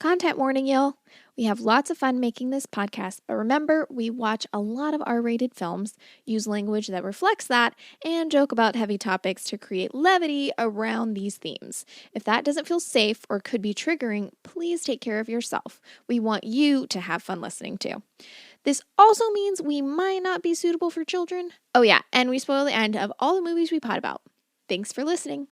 Content warning, y'all. We have lots of fun making this podcast, but remember, we watch a lot of R-rated films, use language that reflects that, and joke about heavy topics to create levity around these themes. If that doesn't feel safe or could be triggering, please take care of yourself. We want you to have fun listening too. This also means we might not be suitable for children. Oh yeah, and we spoil the end of all the movies we pod about. Thanks for listening.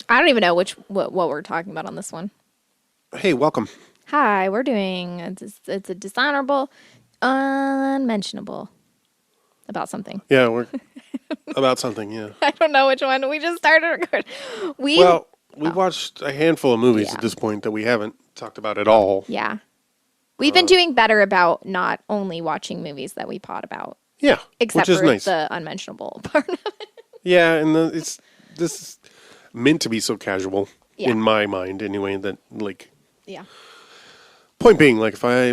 I don't even know what we're talking about on this one. Hey, welcome. Hi, we're doing it's a dishonorable, unmentionable about something. Yeah, we're about something. Yeah. I don't know which one. We just started recording. We've watched a handful of movies at this point that we haven't talked about at all. Yeah, we've been doing better about not only watching movies that we pod about. Yeah, except which is for nice. The unmentionable part of it. Yeah, and this is meant to be so casual in my mind, anyway. That Point being, like, if I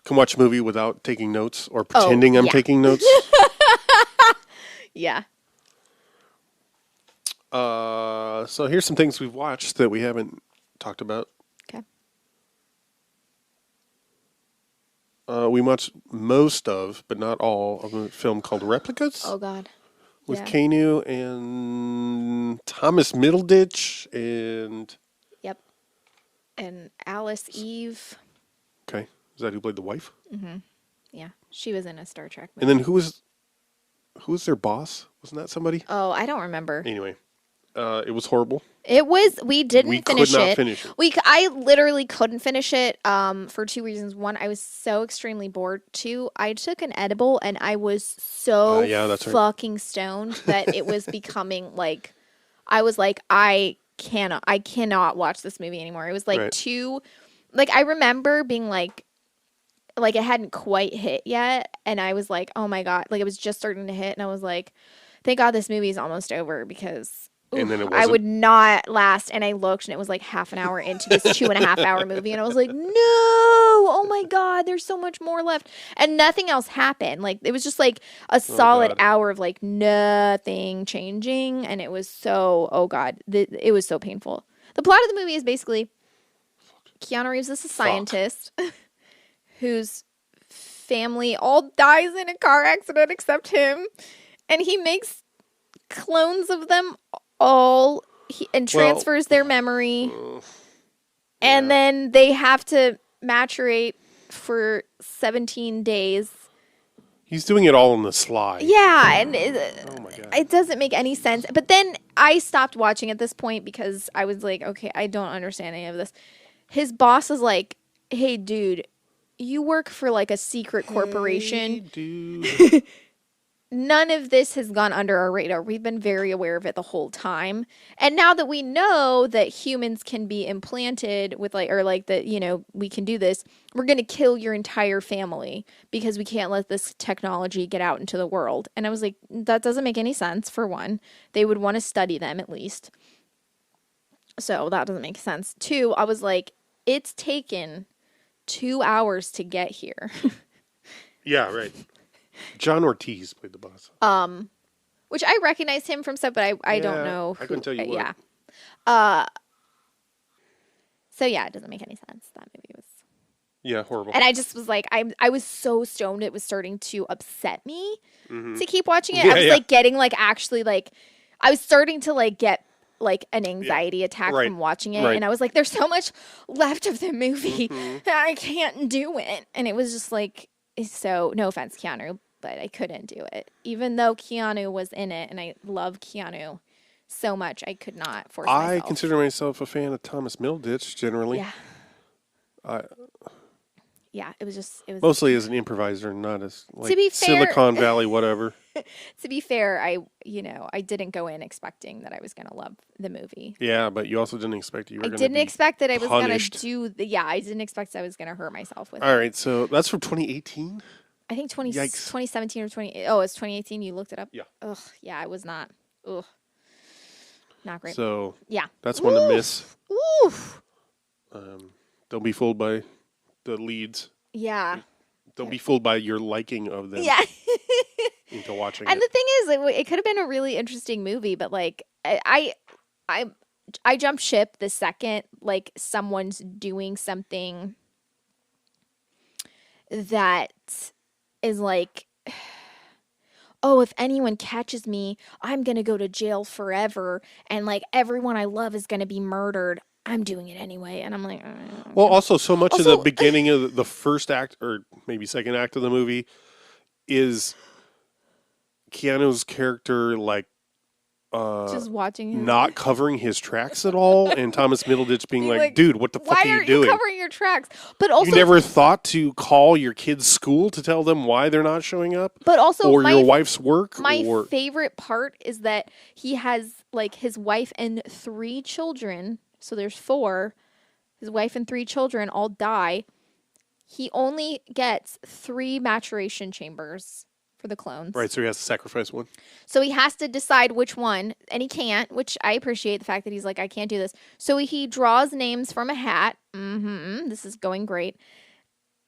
can watch a movie without taking notes or pretending I'm taking notes. Yeah. So here's some things we've watched that we haven't talked about. Okay. We watched most of, but not all, of a film called Replicas. Oh, God. With Keanu and Thomas Middleditch and... Yep. And Alice Eve. Okay. Is that who played the wife? Mm-hmm. Yeah. She was in a Star Trek movie. And then who was their boss? Wasn't that somebody? Oh, I don't remember. Anyway, it was horrible. It was. We didn't finish it. We could not finish it. I literally couldn't finish it for two reasons. One, I was so extremely bored. Two, I took an edible and I was so fucking stoned that it was becoming like, I was like, I cannot watch this movie anymore. It was like too, like, I remember being like it hadn't quite hit yet, and I was like, oh my God, like, it was just starting to hit, and I was like, thank God this movie is almost over, because and then I would not last. And I looked, and it was like half an hour into this 2.5 hour movie, and I was like, no, oh my God, there's so much more left, and nothing else happened. Like, it was just like a solid hour of like nothing changing, and it was so, oh God, it was so painful. The plot of the movie is basically Keanu Reeves is a scientist whose family all dies in a car accident except him, and he makes clones of them all and transfers their memory, and then they have to maturate for 17 days. He's doing it all on the sly. Yeah, and oh my God. It doesn't make any sense. But then I stopped watching at this point because I was like, okay, I don't understand any of this. His boss is like, hey, dude, you work for like a secret corporation. Hey, dude. None of this has gone under our radar. We've been very aware of it the whole time. And now that we know that humans can be implanted with that, we can do this, we're going to kill your entire family because we can't let this technology get out into the world. And I was like, that doesn't make any sense, for one. They would want to study them at least. So that doesn't make sense. Two, I was like, it's taken 2 hours to get here. Yeah, right. John Ortiz played the boss. Which I recognize him from stuff, but I don't know who. I couldn't tell you what. Yeah. So yeah, it doesn't make any sense. That movie was horrible. And I just was like, I was so stoned it was starting to upset me to keep watching it. I was like getting like actually like I was starting to like get like an anxiety attack from watching it, and I was like, there's so much left of the movie that I can't do it. And it was just like, so no offense, Keanu, but I couldn't do it. Even though Keanu was in it, and I love Keanu so much, I could not force myself. I consider myself a fan of Thomas Middleditch, generally. Yeah. yeah, it was Mostly as an improviser, not as like to be fair, Silicon Valley, whatever. to be fair, I didn't go in expecting that I was going to love the movie. Yeah, but you also didn't expect you were I going to didn't be expect that I was going punished. to do the, yeah, I didn't expect that I was going to hurt myself with All it. right, so that's from 2018. I think Yikes. 2017 or 20. Oh, it's 2018. You looked it up? Yeah. Ugh. Yeah, I was not. Ugh. Not great. So Yeah. that's one to miss. Oof. Don't be fooled by the leads. Yeah. Don't be fooled by your liking of them Yeah. into watching And it. the thing is, it could have been a really interesting movie, but like I jumped ship the second like someone's doing something that is like, oh, if anyone catches me, I'm going to go to jail forever. And like everyone I love is going to be murdered. I'm doing it anyway. And I'm like, Well, also, so much of the Also- beginning of the first act, or maybe second act of the movie, is Keanu's character like just watching his. not covering his tracks at all, and Thomas Middleditch being like, "Dude, what the fuck Why are you aren't doing? you covering your tracks? But also, You never thought to call your kid's school to tell them why they're not showing up, but also or my your wife's work, my or favorite part is that he has like his wife and 3 children. So there's 4. His wife and 3 children all die. He only gets 3 maturation chambers for the clones. right? So he has to sacrifice one. So he has to decide which one, and he can't, which I appreciate the fact that he's like, I can't do this. So he draws names from a hat. This is going great.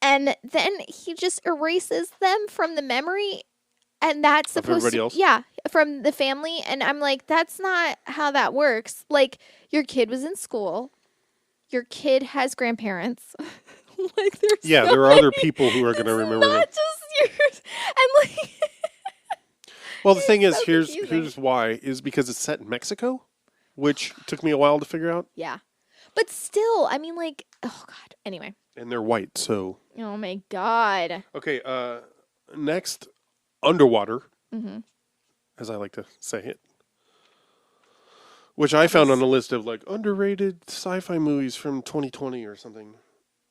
And then he just erases them from the memory. And that's Of supposed everybody to, else? yeah, from the family. And I'm like, that's not how that works. Like, your kid was in school. Your kid has grandparents. Like, there's Yeah, there are other people who are going to remember them. not just yours. And like, Well, the thing is, so here's confusing. why: is because it's set in Mexico, which took me a while to figure out, yeah. But still, I mean, like, oh God. Anyway. and they're white. So Oh my God. okay, next, Underwater, Mm-hmm. as I like to say it, which I found on a list of like underrated sci-fi movies from 2020 or something.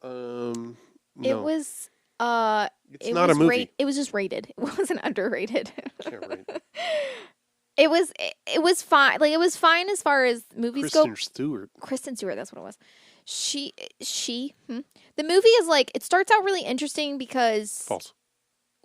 No, It was, it's not a movie. it was just rated. It wasn't underrated. Yeah, right. It was fine. Like, it was fine as far as movies go. Kristen Stewart. Kristen Stewart, that's what it was. The movie is like, it starts out really interesting because False.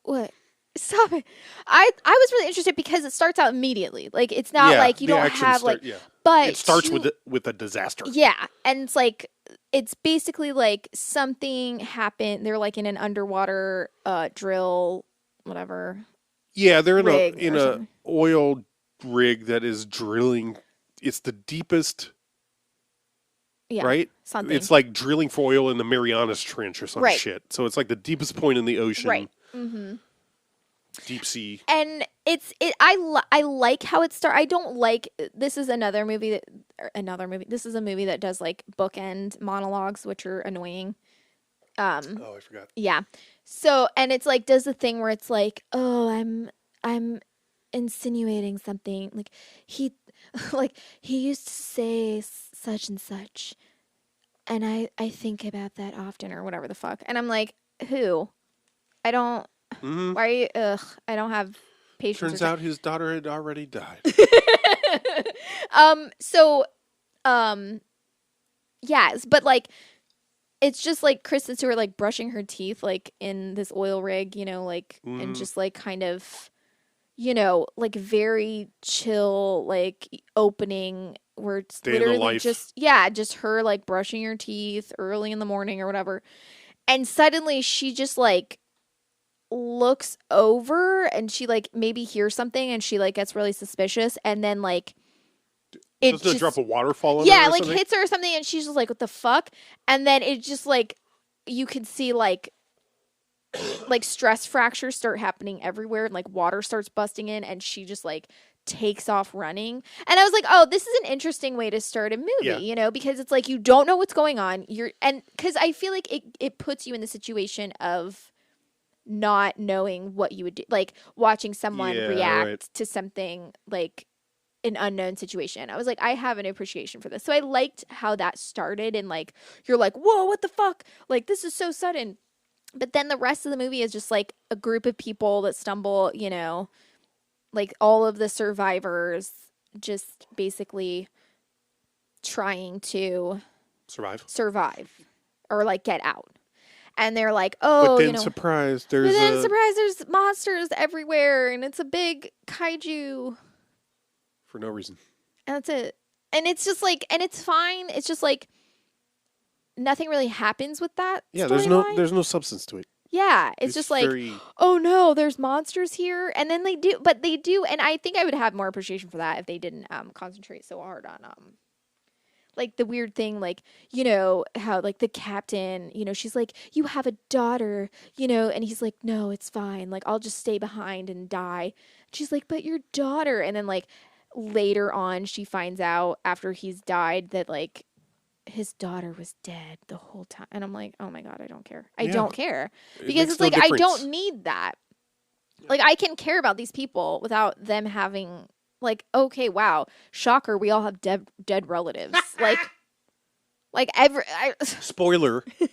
what? Stop it. I was really interested because it starts out immediately. Like, it's not Yeah, like you the don't action have start- like, yeah. but It starts you- with a disaster. yeah, and it's like, it's basically like something happened. They're like in an underwater drill, whatever. Yeah, they're in Rig a or something. oil rig that is drilling. It's the deepest, Yeah, right? something. It's like drilling for oil in the Marianas Trench or some Right. shit. So it's like the deepest point in the ocean. Right. Mm-hmm. Deep sea. And I like how it starts. I don't like, this is another movie This is a movie that does like bookend monologues, which are annoying. Oh, I forgot. Yeah. So, and it's like, does the thing where it's like, oh, I'm insinuating something. Like, he used to say such and such. And I think about that often, or whatever the fuck. And I'm like, who? I don't, Mm-hmm. why are you, I don't have patience. Turns out his daughter had already died. Yes, but like, it's just like Kristen Stewart like brushing her teeth like in this oil rig, like, and just like kind of, like very chill, like opening where it's Day in the literally life. just her like brushing her teeth early in the morning or whatever. And suddenly she just like looks over and she like maybe hears something and she like gets really suspicious, and then like Doesn't it drop a waterfall on her yeah, or like something? hits her or something, and she's just like, what the fuck? And then it just like, you can see like stress fractures start happening everywhere, and like water starts busting in, and she just like takes off running. And I was like, oh, this is an interesting way to start a movie, Yeah. because it's like you don't know what's going on. Because I feel like it puts you in the situation of not knowing what you would do, like watching someone Yeah, react right. to something like an unknown situation. I was like, I have an appreciation for this. So I liked how that started, and like, you're like, whoa, what the fuck? Like, this is so sudden. But then the rest of the movie is just like a group of people that stumble, you know, like all of the survivors just basically trying to survive or like get out. And they're like, But oh, then surprise, there's there's monsters everywhere and it's a big kaiju. For no reason. And that's it. And it's just like, and it's fine. It's just like nothing really happens with that. Yeah, storyline. there's no substance to it. Yeah, it's just like, oh no, there's monsters here, and then they do, and I think I would have more appreciation for that if they didn't concentrate so hard on like the weird thing, like, you know, how like the captain, you know, she's like, you have a daughter, you know, and he's like, no, it's fine, like I'll just stay behind and die. She's like, but your daughter, and then like later on she finds out after he's died that like his daughter was dead the whole time. And I'm like, oh my God, I don't care. I don't care. Because it's like, I don't need that. Like, I can care about these people without them having, like, okay, wow, shocker, we all have dead relatives. Spoiler. And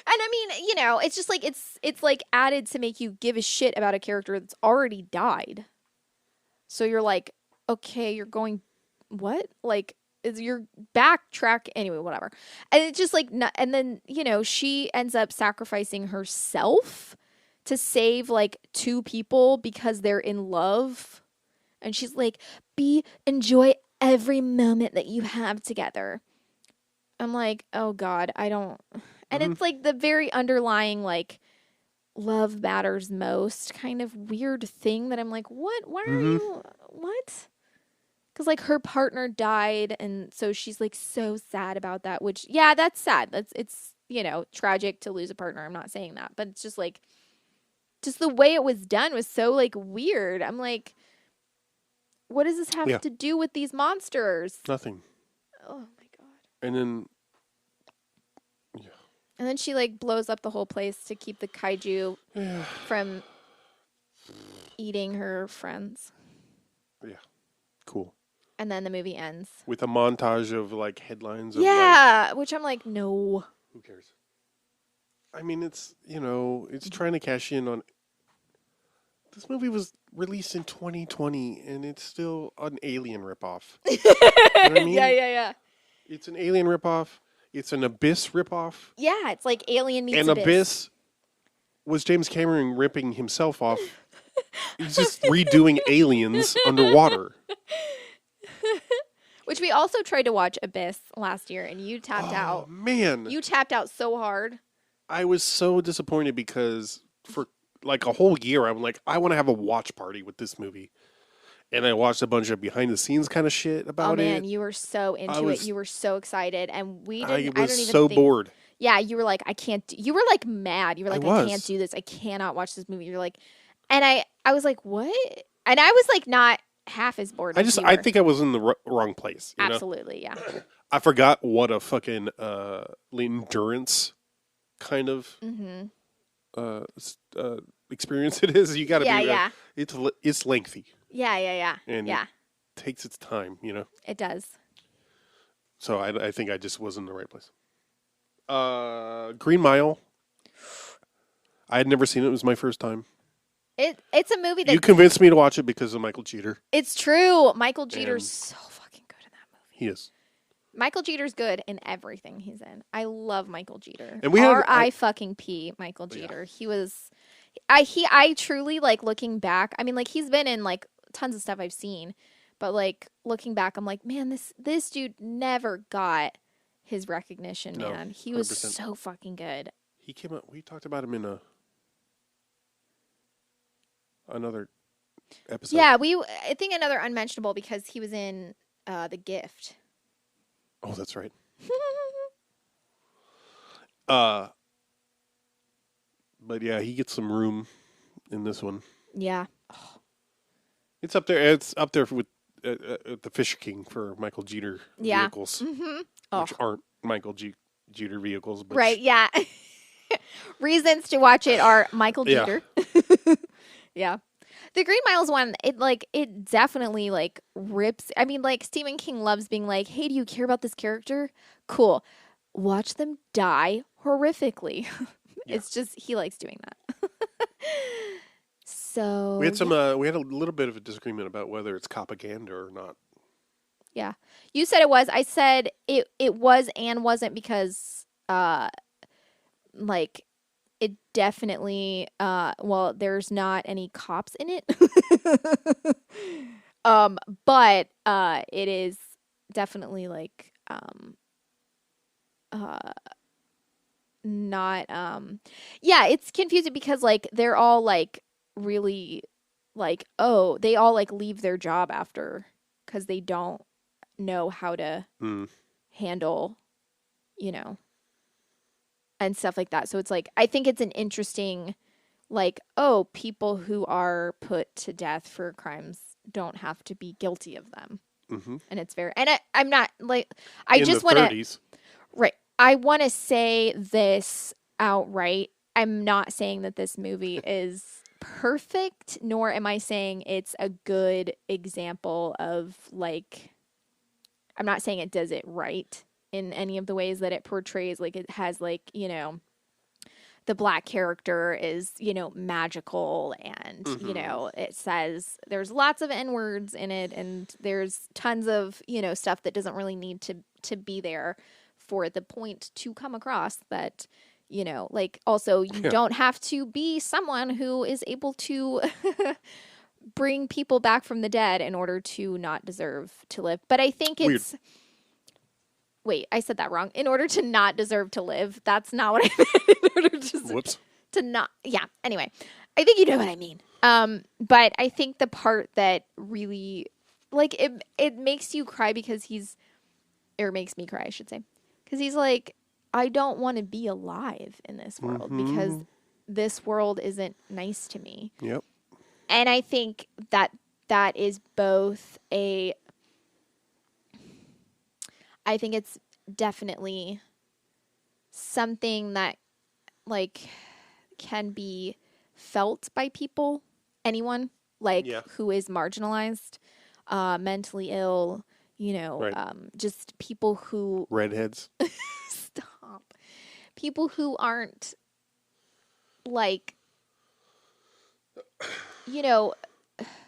I mean, you know, it's just like, it's like added to make you give a shit about a character that's already died. So you're like, okay, you're going, what? Like, is your backtrack anyway, whatever. And it's just like, and then, you know, she ends up sacrificing herself to save like two people because they're in love. And she's like, enjoy every moment that you have together. I'm like, oh God, I don't. And it's like the very underlying, like, love matters most kind of weird thing that I'm like, what? Why are you, what? Because, like, her partner died, and so she's, like, so sad about that, which, yeah, that's sad. It's, you know, tragic to lose a partner. I'm not saying that. But it's just, like, just the way it was done was so, like, weird. I'm like, what does this have to do with these monsters? Nothing. Oh, my God. And then, And then she, like, blows up the whole place to keep the kaiju from eating her friends. Yeah. Cool. And then the movie ends. With a montage of, like, headlines. Yeah, which I'm like, no. Who cares? I mean, it's, you know, it's trying to cash in on... This movie was released in 2020, and it's still an Alien ripoff. You know what I mean? Yeah. It's an Alien ripoff. It's an Abyss ripoff. Yeah, it's like Alien meets And Abyss was James Cameron ripping himself off. He's just redoing Aliens underwater. Which we also tried to watch Abyss last year, and you tapped out. Oh, man. You tapped out so hard. I was so disappointed because for like a whole year, I'm like, I want to have a watch party with this movie. And I watched a bunch of behind the scenes kind of shit about it. Oh man, you were so into it. You were so excited, and we didn't. I was so bored. Yeah, you were like, I can't. You were like mad. You were like, I can't do this. I cannot watch this movie. You're like, and I was like, what? And I was like, not half as bored. I think I was in the wrong place. You Absolutely, know? Yeah. I forgot what a fucking endurance kind of experience it is. You got to be. Yeah. It's lengthy. Yeah. And it takes its time, you know? It does. So I think I just was in the right place. Green Mile. I had never seen it. It was my first time. It's a movie that... You convinced me to watch it because of Michael Jeter. It's true. Michael Jeter's so fucking good in that movie. He is. Michael Jeter's good in everything he's in. I love Michael Jeter. And R.I.P. Michael Jeter. Yeah. He was... I truly, like, looking back, I mean, like, he's been in, like, tons of stuff I've seen, but, like, looking back, I'm like, man, this dude never got his recognition, man. He 100%. Was so fucking good. He came out, we talked about him in another episode. Yeah, I think another Unmentionable because he was in The Gift. Oh, that's right. But yeah, he gets some room in this one. Yeah. Oh. It's up there. It's up there with the Fisher King for Michael Jeter vehicles, which aren't Michael Jeter vehicles. But right? Yeah. Reasons to watch it are Michael Jeter. Yeah. The Green Miles one, it definitely like rips. I mean, like Stephen King loves being like, "Hey, do you care about this character? Cool. Watch them die horrifically." Yeah. It's just he likes doing that. So We had some. We had a little bit of a disagreement about whether it's propaganda or not. yeah. You said it was. I said it was and wasn't because like it definitely well, there's not any cops in it. But it is definitely like uh not yeah, it's confusing because like they're all like really like oh, they all like leave their job after cuz they don't know how to Mm. handle, you know, and stuff like that. So it's like I think it's an interesting like oh, people who are put to death for crimes don't have to be guilty of them. Mm-hmm. And it's very and I'm not like I In just the want to 30s. right. I want to say this outright. I'm not saying that this movie is perfect, nor am I saying it's a good example of like I'm not saying it does it right in any of the ways that it portrays like it has like, you know, the black character is, you know, magical and, you know, it says there's lots of N words in it and there's tons of, you know, stuff that doesn't really need to be there for the point to come across that, you know, like also you don't have to be someone who is able to bring people back from the dead in order to not deserve to live. But I think it's wait, I said that wrong. In order to not deserve to live. That's not what I meant. In order Whoops. to not yeah. Anyway, I think you know what I mean. But I think the part that really like it makes you cry because he's or makes me cry, I should say. Because he's like, I don't want to be alive in this world because this world isn't nice to me. Yep. And I think that that is both a I think it's definitely something that like can be felt by people, anyone like who is marginalized, mentally ill, you know, just people who redheads. Stop. People who aren't like you know,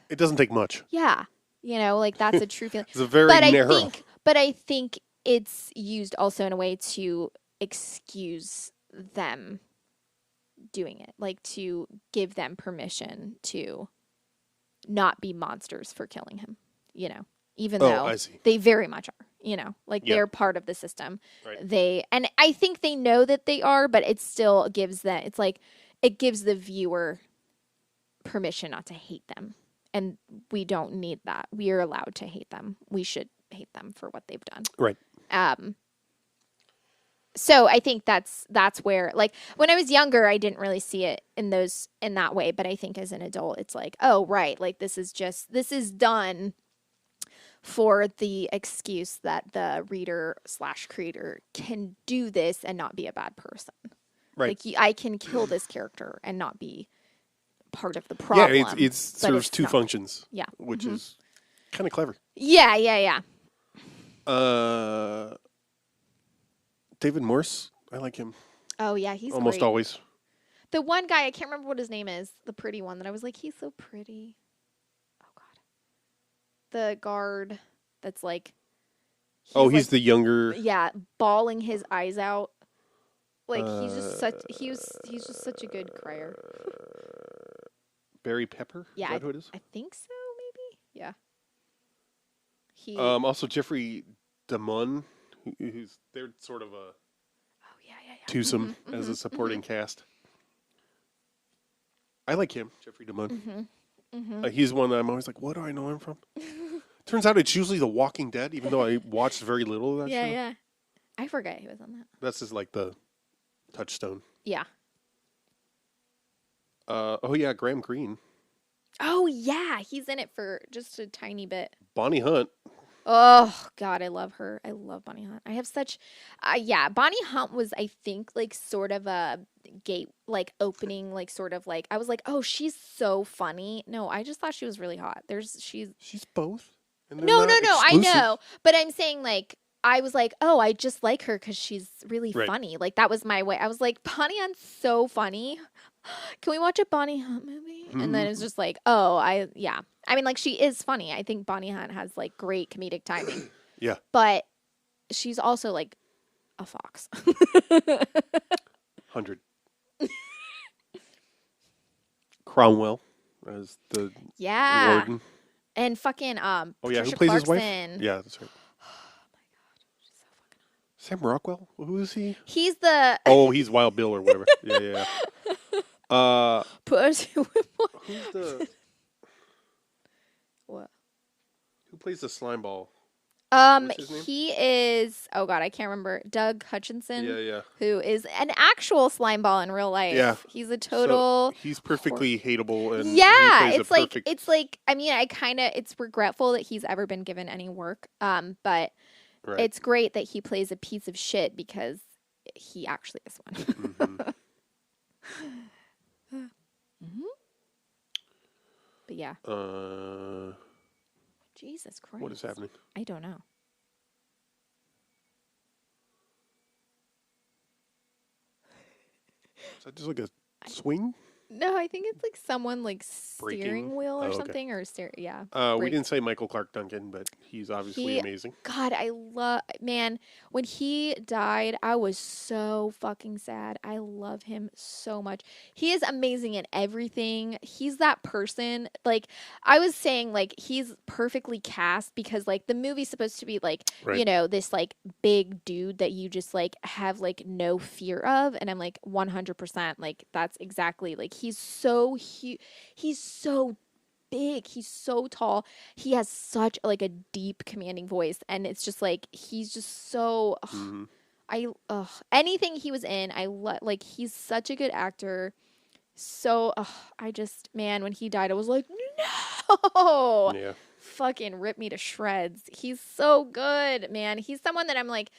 it doesn't take much. Yeah. You know, like that's a true feeling. It's a very narrow. But I think it's used also in a way to excuse them doing it, like to give them permission to not be monsters for killing him, you know, even though they very much are, you know, like they're part of the system. Right. And I think they know that they are, but it still gives that, it's like, it gives the viewer permission not to hate them. And we don't need that. We are allowed to hate them. We should hate them for what they've done. Right. So I think that's where, like, when I was younger, I didn't really see it in that way. But I think as an adult, it's like, oh, right. Like, this is done for the excuse that the reader / creator can do this and not be a bad person. Right. Like, I can kill this character and not be part of the problem. Yeah, it serves two functions. Yeah. Which is kind of clever. Yeah. David Morse, I like him. Oh, yeah, he's almost great. Always. The one guy, I can't remember what his name is, the pretty one that I was like, he's so pretty. Oh, God. The guard that's like... He's the younger... Yeah, bawling his eyes out. Like, he's just such a good crier. Barry Pepper? Yeah, is that who it is? I think so, maybe. Yeah. Also, Jeffrey DeMunn, who's they're sort of a twosome as a supporting cast. I like him, Jeffrey DeMunn. He's one that I'm always like, what do I know him from? Turns out it's usually The Walking Dead, even though I watched very little of that show. Yeah. I forgot he was on that. That's just like the touchstone. Yeah. Graham Greene. Oh, yeah. He's in it for just a tiny bit. Bonnie Hunt. Oh, God, I love her. I love Bonnie Hunt. I have such... Bonnie Hunt was, I think, like, sort of a gate, like, opening, like, sort of, like... I was like, oh, she's so funny. No, I just thought she was really hot. She's both. No, I know. But I'm saying, like, I was like, oh, I just like her because she's really Right. funny. Like that was my way. I was like, Bonnie Hunt's so funny. Can we watch a Bonnie Hunt movie? And then it's just like, oh, yeah. I mean, like she is funny. I think Bonnie Hunt has like great comedic timing, Yeah. but she's also like a fox. 100. Cromwell as the Yeah. warden. And fucking Oh yeah, Patricia who plays his Clarkson. wife? Yeah, that's right. Sam Rockwell? Who is he? He's the Oh, he's Wild Bill or whatever. Yeah. push. Who's the What? who plays the slime ball? What's his name? He is. Oh God, I can't remember. Doug Hutchinson. Yeah. Who is an actual slime ball in real life? Yeah. He's a total. So he's perfectly hateable, and Yeah, he plays it's like. I mean, it's regretful that he's ever been given any work. But right. it's great that he plays a piece of shit because he actually is one. But yeah. Jesus Christ. What is happening? I don't know. Is that just like a swing? No, I think it's like someone like steering Braking? wheel or Oh, okay. something or yeah. We brake. didn't say Michael Clark Duncan, but he's obviously amazing. God, man, when he died, I was so fucking sad. I love him so much. He is amazing in everything. He's that person. Like I was saying, like he's perfectly cast because like the movie's supposed to be like, Right. this like big dude that you just like have like no fear of. And I'm like 100% like that's exactly like he's so huge. He's so big. He's so tall. He has such like a deep, commanding voice, and it's just like he's just so. Anything he was in, I love. Like he's such a good actor. So man, when he died, I was like, no, Yeah. fucking rip me to shreds. He's so good, man. He's someone that I'm like.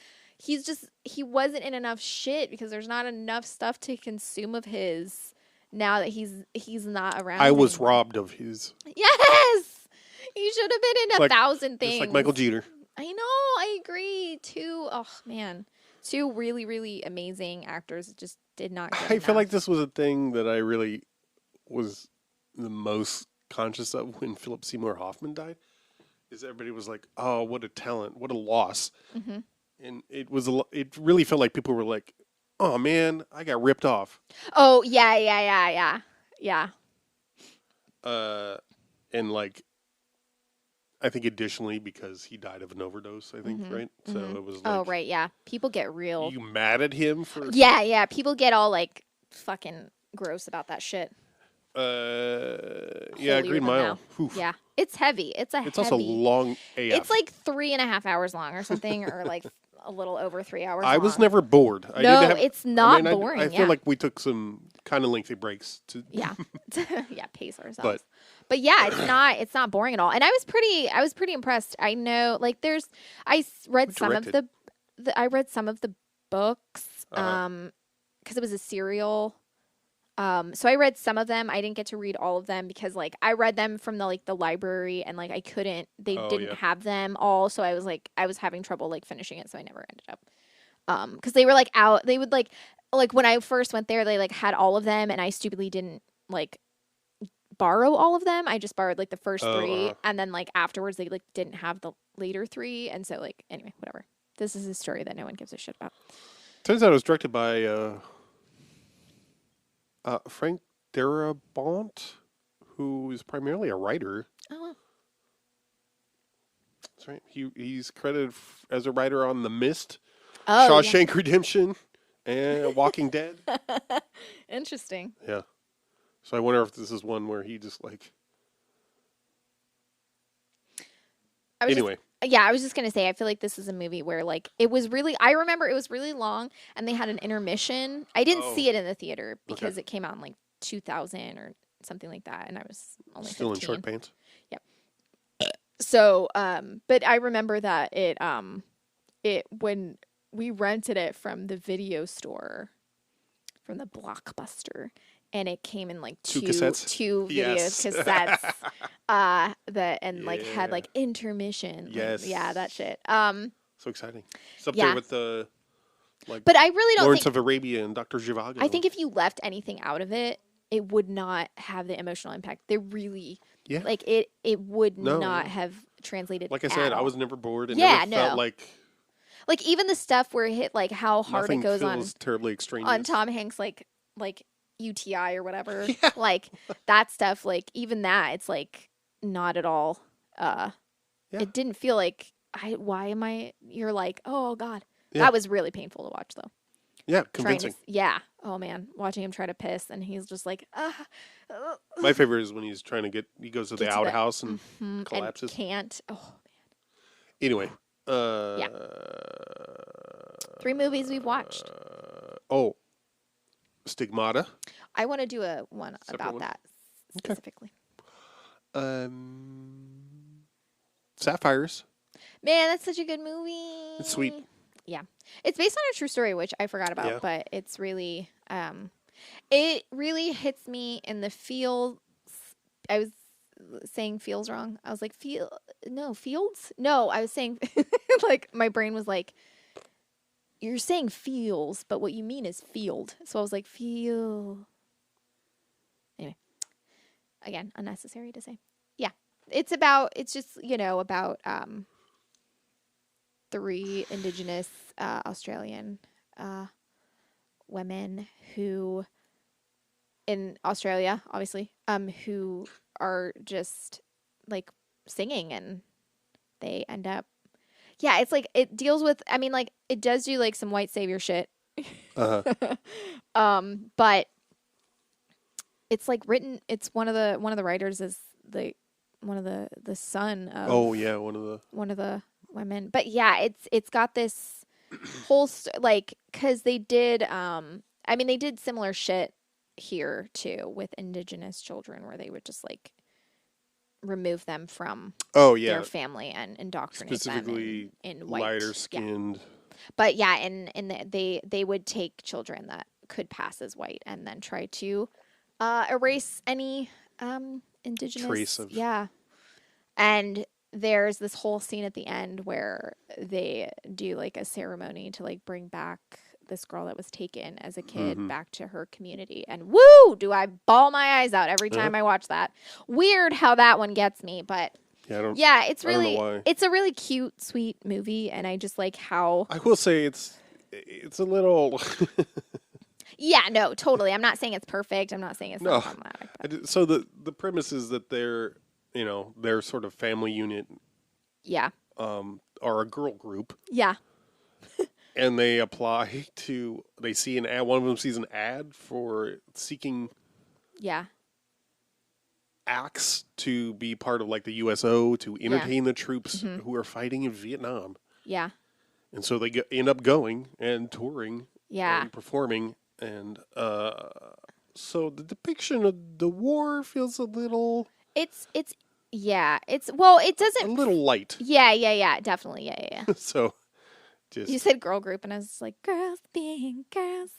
He wasn't in enough shit because there's not enough stuff to consume of his. Now that he's not around, I was anymore. robbed of his. Yes, he should have been in a thousand things. Just like Michael Jeter. I know. I agree. Oh man, two really really amazing actors just did not. Get I feel enough. like this was a thing that I really was the most conscious of when Philip Seymour Hoffman died. Is everybody was like, "Oh, what a talent! What a loss!" Mm-hmm. And it really felt like people were like, "Oh man, I got ripped off." Oh yeah. And like, I think additionally because he died of an overdose. I think right. So it was. Like, Oh right, yeah. People get real. You mad at him for? Yeah. People get all like fucking gross about that shit. Yeah, Green Mile. Yeah, it's heavy. It's also long AF. It's like 3.5 hours long or something, or like a little over 3 hours. I was never bored. It's not boring. I feel like we took some kind of lengthy breaks to. Yeah, pace ourselves. But yeah, it's not boring at all. And I was pretty impressed. I know, like I read some of I read some of the books, because it was a serial. So I read some of them. I didn't get to read all of them because like I read them from the library and like they didn't have them all. So I was having trouble like finishing it. So I never ended up, cause they were like out, they would like when I first went there, they like had all of them and I stupidly didn't like borrow all of them. I just borrowed like the first three. And then like afterwards they like didn't have the later three. And so like, anyway, whatever. This is a story that no one gives a shit about. Turns out it was directed by, Frank Darabont, who is primarily a writer. Oh. That's right. He's credited as a writer on The Mist, Oh, Shawshank Redemption, and Walking Dead. Interesting. Yeah. So I wonder if this is one where he just like. Anyway. I was just going to say, I feel like this is a movie where, like, I remember it was really long, and they had an intermission. I didn't see it in the theater because it came out in, like, 2000 or something like that, and I was only still 15. in short pants. Yep. So, but I remember that when we rented it from the video store, from the Blockbuster, and it came in like two cassettes, had like intermission. Yes. Yeah, that shit. So exciting. It's up Yeah. there with the But I really don't Lawrence think. of Arabia and Dr. Zhivago. I think if you left anything out of it, it would not have the emotional impact. They really, Yeah. like it would No, not yeah. have translated. Like I at said, I all. was never bored. It Yeah, never felt no. like even the stuff where it hit like how hard nothing it goes feels terribly extraneous. on Tom Hanks like UTI or whatever. Yeah. Like that stuff, like even that, it's like not at all. Yeah. It didn't feel like why am I? You're like, oh God, Yeah. that was really painful to watch though. Yeah, Trying convincing. yeah. Oh man, watching him try to piss and he's just like, My favorite is when he's trying to he goes to the Get to the- outhouse and and collapses. can't. Oh, Anyway. Yeah. 3 movies we've watched. Stigmata. I want to do a one Separate about one? that Okay. specifically. Sapphires. Man, that's such a good movie. It's sweet. Yeah. It's based on a true story, which I forgot about, Yeah. but it's really it really hits me in the feels. I was saying feels wrong. I was like fields? No, I was saying like my brain was like you're saying feels, but what you mean is field. So I was like feel. Anyway. Again, unnecessary to say. Yeah. It's just, about 3 Indigenous Australian women who, in Australia, obviously, who are just like singing and they end up. Yeah, it's like it deals with. I mean, like it does do like some white savior shit. But it's like written. It's one of the writers is one of the son of. Oh yeah, one of the women. But yeah, it's got this whole because they did. They did similar shit here too with Indigenous children where they would just like remove them from their family and indoctrinate specifically them in white, lighter skinned. Yeah. But yeah, they would take children that could pass as white and then try to erase any Indigenous trace of and there's this whole scene at the end where they do like a ceremony to like bring back this girl that was taken as a kid back to her community. And woo, do I bawl my eyes out every time I watch that. Weird how that one gets me, but it's really, it's a really cute, sweet movie. And I just like how. I will say it's a little. Yeah, no, totally. I'm not saying it's perfect. I'm not saying it's not problematic. But. So the premise is that their sort of family unit. Yeah. Are a girl group. Yeah. And they apply to. They see an ad. One of them sees an ad for seeking. Yeah. Acts to be part of like the USO to entertain the troops who are fighting in Vietnam. Yeah. And so they end up going and touring. Yeah. And performing. And so the depiction of the war feels a little. It doesn't. A little light. Yeah, definitely. Yeah. So, just. You said girl group, and I was like, girls being girls.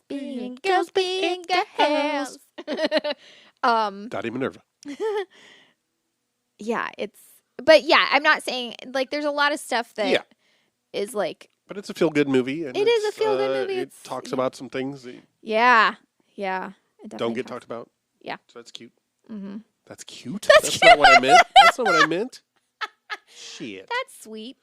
Dottie Minerva. Yeah, I'm not saying, like, there's a lot of stuff that is like. But it's a feel-good movie. And it is a feel-good movie. It talks about some things that Yeah. don't get talked about. Yeah. So that's cute. Mm-hmm. That's cute? That's not what I meant. That's not what I meant. Shit. That's sweet.